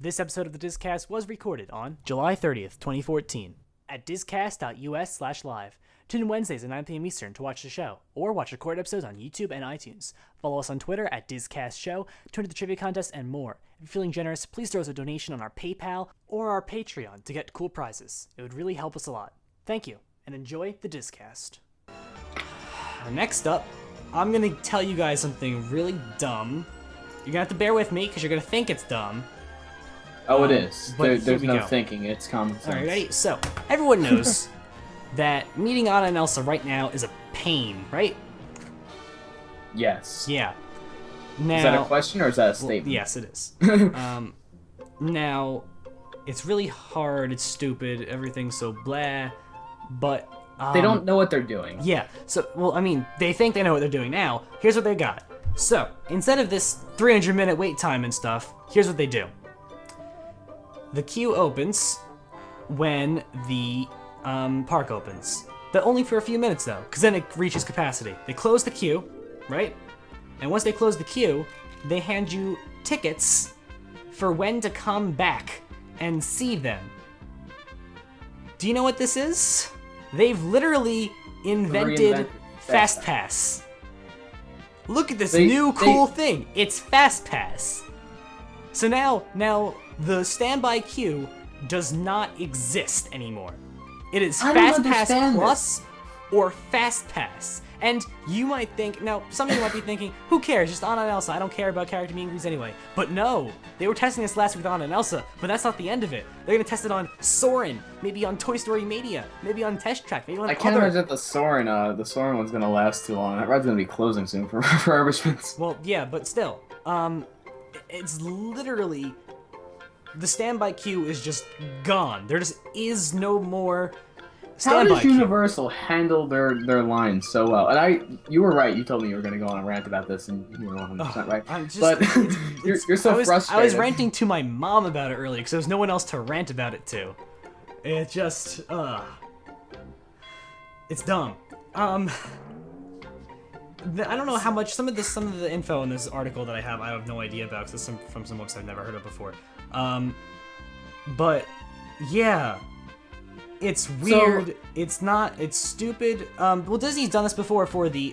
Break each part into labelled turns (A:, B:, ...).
A: This episode of the DisCast was recorded on July 30th, 2014 at discast.us/live. Tune in Wednesdays at 9 p.m. Eastern to watch the show, or watch recorded episodes on YouTube and iTunes. Follow us on Twitter at DisCastShow, tune into the trivia contest, and more. If you're feeling generous, please throw us a donation on our PayPal or our Patreon to get cool prizes. It would really help us a lot. Thank you, and enjoy the DisCast. Next up, I'm going to tell you guys something really dumb. You're going to have to bear with me because you're going to think it's dumb.
B: Oh, it is.
A: But
B: There's no
A: go.
B: thinking. It's common sense.
A: Alright, ready? So, everyone knows that meeting Anna and Elsa right now is a pain, right?
B: Yes.
A: Yeah. Now,
B: Is that a question or is that a statement?
A: Well, yes, it is. Now, it's really hard, it's stupid, everything's so blah, but...
B: They don't know what they're doing.
A: Yeah, so, well, I mean, they think they know what they're doing now. Here's what they got. So, instead of this 300-minute wait time and stuff, here's what they do. The queue opens when the park opens. But only for a few minutes, though, because then it reaches capacity. They close the queue, right? And once they close the queue, they hand you tickets for when to come back and see them. Do you know what this is? They've literally invented Fastpass. Look at this new cool thing. It's Fastpass. So now the standby queue does not exist anymore. It is Fastpass Plus or Fastpass. And you might think, now some of you might be thinking, who cares, just Anna and Elsa, I don't care about character meet and greets anyway. But no, they were testing this last week with Anna and Elsa, but that's not the end of it. They're gonna test it on Soarin', maybe on Toy Story Mania, maybe on Test Track, maybe on
B: I can't imagine that the Soarin' one's gonna last too long. That ride's gonna be closing soon for refurbishments.
A: Well, yeah, but still, it's literally, the standby queue is just gone. There just is no more standby
B: How does Universal handle their lines so well? And you were right. You told me you were going to go on a rant about this, and you were 100% right. But you're so frustrated.
A: I was ranting to my mom about it earlier because there was no one else to rant about it to. It just, it's dumb. I don't know how much some of the info in this article that I have no idea about because it's from some books I've never heard of before. But yeah. It's weird. So, it's stupid. Well, Disney's done this before for the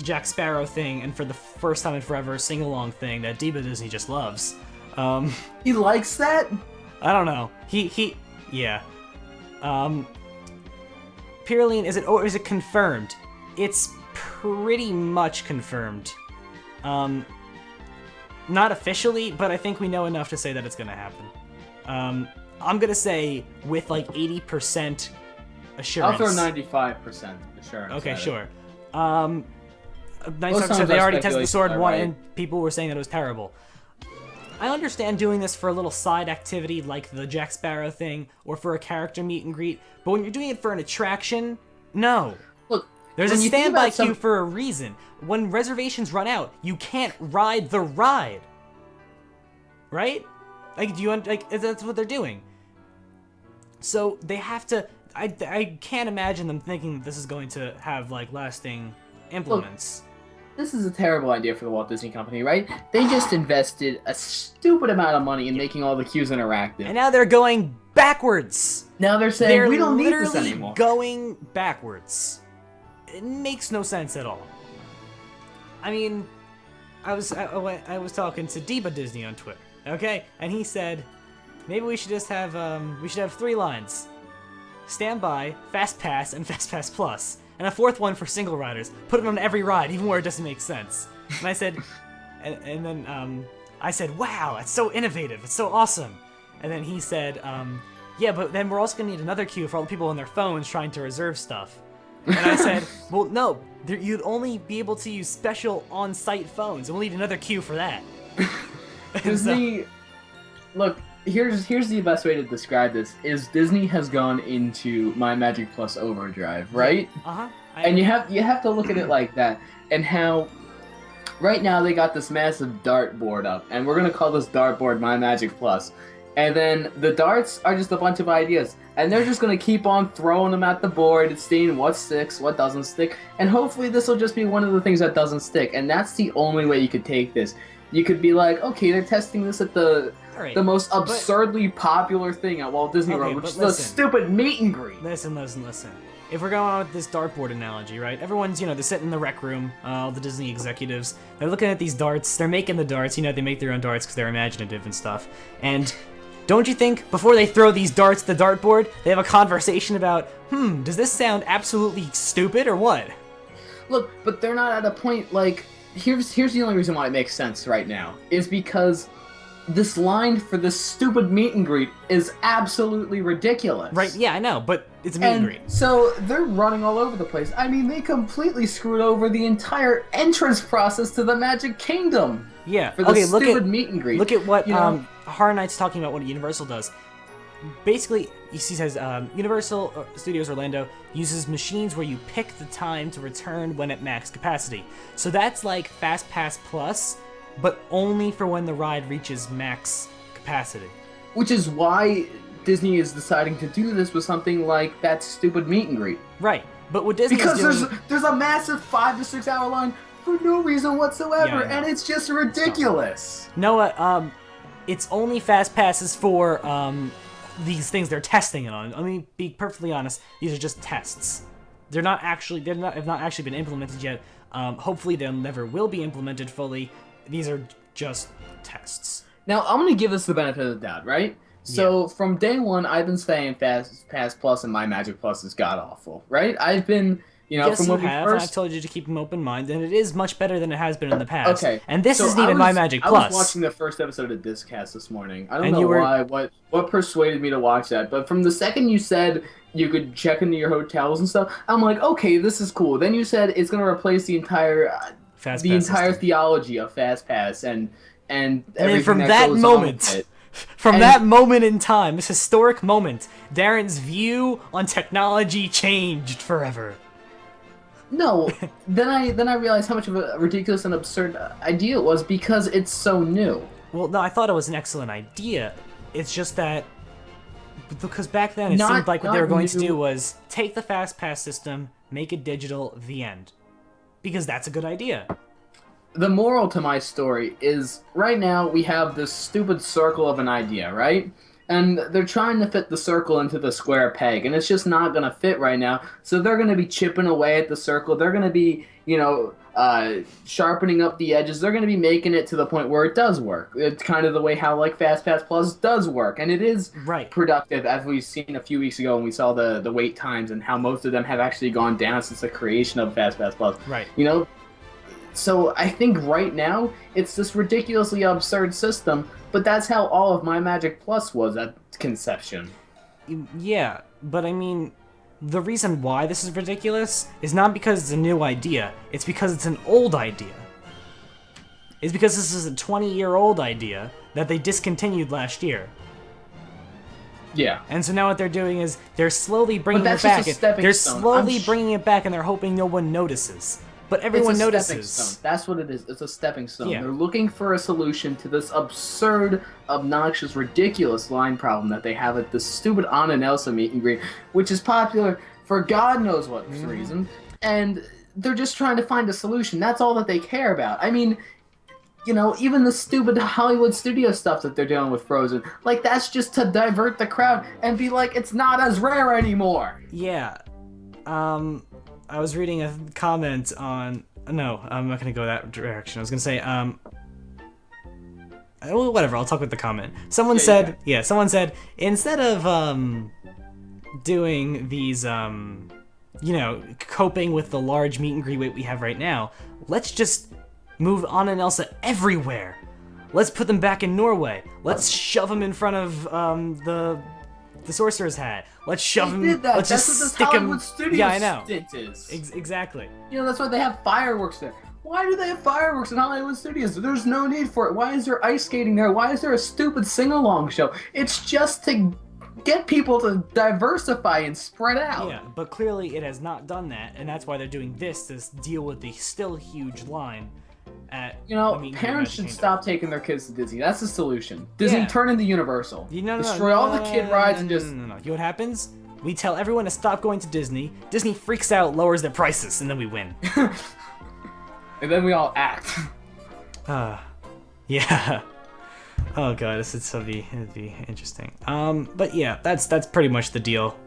A: Jack Sparrow thing and for the first time in forever sing-along thing that Diva Disney just loves.
B: He likes that?
A: I don't know. Yeah. Pyroline, is it confirmed? It's pretty much confirmed. Not officially, but I think we know enough to say that it's gonna happen. I'm gonna say with like 80% assurance.
B: I'll throw 95% assurance.
A: Okay, sure. 95% they already tested the Sword 1 and people were saying that it was terrible. I understand doing this for a little side activity like the Jack Sparrow thing or for a character meet and greet, but when you're doing it for an attraction, no.
B: Look,
A: there's a standby queue for a reason. When reservations run out, you can't ride the ride. Right? Like, that's what they're doing. So they have to. I can't imagine them thinking that this is going to have like lasting implements.
B: Look, this is a terrible idea for the Walt Disney Company, right? They just invested a stupid amount of money in making all the queues interactive,
A: and now they're going backwards.
B: Now they're saying we don't need this anymore.
A: Going backwards. It makes no sense at all. I mean, I was talking to Diva Disney on Twitter. Okay, and he said, maybe we should just have 3 lines. Standby, Fastpass, and Fastpass Plus. And a 4th one for single riders. Put it on every ride, even where it doesn't make sense. And I said, and then I said, wow, that's so innovative, it's so awesome. And then he said, yeah, but then we're also gonna need another queue for all the people on their phones trying to reserve stuff. And I said, well, no, you'd only be able to use special on-site phones, and we'll need another queue for that.
B: Disney, look, here's the best way to describe this, is Disney has gone into My Magic Plus Overdrive, right?
A: Uh-huh.
B: And you have to look at it like that, and how right now they got this massive dartboard up, and we're gonna call this dartboard My Magic Plus. And then the darts are just a bunch of ideas, and they're just gonna keep on throwing them at the board and seeing what sticks, what doesn't stick, and hopefully this will just be one of the things that doesn't stick, and that's the only way you could take this. You could be like, okay, they're testing this at the most absurdly popular thing at Walt Disney World, which is the stupid meet and greet.
A: Listen. If we're going on with this dartboard analogy, right? Everyone's, they're sitting in the rec room, all the Disney executives. They're looking at these darts. They're making the darts. They make their own darts because they're imaginative and stuff. And don't you think, before they throw these darts at the dartboard, they have a conversation about, does this sound absolutely stupid or what?
B: Look, but they're not at a point, like, here's the only reason why it makes sense right now, is because this line for this stupid meet and greet is absolutely ridiculous.
A: Right, yeah, I know, but it's a meet and greet.
B: So they're running all over the place. I mean, they completely screwed over the entire entrance process to the Magic Kingdom.
A: Yeah,
B: for the stupid meet and greet.
A: Look at what Horror Night's talking about, what Universal does. Basically, he says Universal Studios Orlando uses machines where you pick the time to return when at max capacity. So that's like Fastpass Plus, but only for when the ride reaches max capacity.
B: Which is why Disney is deciding to do this with something like that stupid meet and greet.
A: Right, but what Disney's
B: because
A: doing...
B: there's a massive 5 to 6 hour line for no reason whatsoever, and it's just ridiculous.
A: No, it's only fast passes for these things they're testing it on. Let me be perfectly honest; these are just tests. Have not actually been implemented yet. Hopefully, they never will be implemented fully. These are just tests.
B: Now, I'm going to give this the benefit of the doubt, right? So, from day one, I've been saying Fastpass Plus and My Magic Plus is god-awful, right? I've been,
A: yes,
B: from when we first...
A: I've told you to keep an open mind, and it is much better than it has been in the past.
B: Okay.
A: And this isn't even My Magic Plus.
B: I was watching the first episode of DisCast this morning. I don't know why, what persuaded me to watch that, but from the second you said you could check into your hotels and stuff, I'm like, okay, this is cool. Then you said it's going to replace the entire... theology of Fastpass and everything
A: from
B: that goes on with it.
A: From that moment in time, this historic moment, Darren's view on technology changed forever.
B: No, then I realized how much of a ridiculous and absurd idea it was because it's so new.
A: Well, no, I thought it was an excellent idea. It's just that because back then it seemed like what they were going to do was take the Fastpass system, make it digital, the end. Because that's a good idea.
B: The moral to my story is, right now we have this stupid circle of an idea, right? And they're trying to fit the circle into the square peg, and it's just not going to fit right now. So they're going to be chipping away at the circle. They're going to be, sharpening up the edges. They're going to be making it to the point where it does work. It's kind of the way how, like, Fastpass Plus does work. And it is productive, as we've seen a few weeks ago when we saw the wait times and how most of them have actually gone down since the creation of Fastpass Plus.
A: Right.
B: So I think right now it's this ridiculously absurd system, but that's how all of My Magic Plus was at conception.
A: Yeah, but I mean, the reason why this is ridiculous is not because it's a new idea, it's because it's an old idea. It's because this is a 20-year-old idea that they discontinued last year.
B: Yeah.
A: And so now what they're doing is they're slowly bringing it back. They're slowly bringing it back, and they're hoping no one notices. But everyone notices.
B: That's what it is. It's a stepping stone.
A: Yeah.
B: They're looking for a solution to this absurd, obnoxious, ridiculous line problem that they have at this stupid Anna and Elsa meet and greet, which is popular for God knows what reason. And they're just trying to find a solution. That's all that they care about. I mean, even the stupid Hollywood studio stuff that they're doing with Frozen, like, that's just to divert the crowd and be like, it's not as rare anymore.
A: Yeah. I was reading a comment on... No, I'm not going to go that direction. I was going to say, well, whatever, I'll talk with the comment. Someone said, instead of, doing these, coping with the large meet and greet wait we have right now, let's just move Anna and Elsa everywhere. Let's put them back in Norway. Let's shove them in front of, the Sorcerer's Hat. Let's shove him.
B: Did that.
A: Let's
B: that's
A: just
B: what
A: stick
B: Hollywood
A: him.
B: Studios
A: Yeah, I know.
B: Stint is.
A: Exactly.
B: That's why they have fireworks there. Why do they have fireworks in Hollywood Studios? There's no need for it. Why is there ice skating there? Why is there a stupid sing-along show? It's just to get people to diversify and spread out.
A: Yeah, but clearly it has not done that, and that's why they're doing this to deal with the still huge line.
B: Parents should stop taking their kids to Disney. That's the solution. Disney, turn into Universal. Destroy all the kid rides and just...
A: No. You know what happens? We tell everyone to stop going to Disney. Disney freaks out, lowers their prices, and then we win.
B: And then we all act.
A: Yeah. Oh god, it'd be interesting. But yeah, that's pretty much the deal.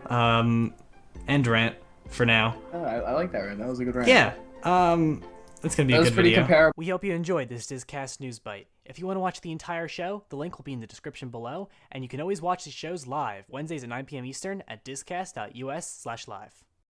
A: End rant for now.
B: Oh, I like that rant. That was a good rant.
A: Yeah. That's gonna be
B: That
A: a
B: was
A: good
B: pretty
A: video.
B: comparable.
A: We hope you enjoyed this DisCast News Bite. If you want to watch the entire show, the link will be in the description below, and you can always watch the shows live Wednesdays at 9 p.m. Eastern at discast.us/live.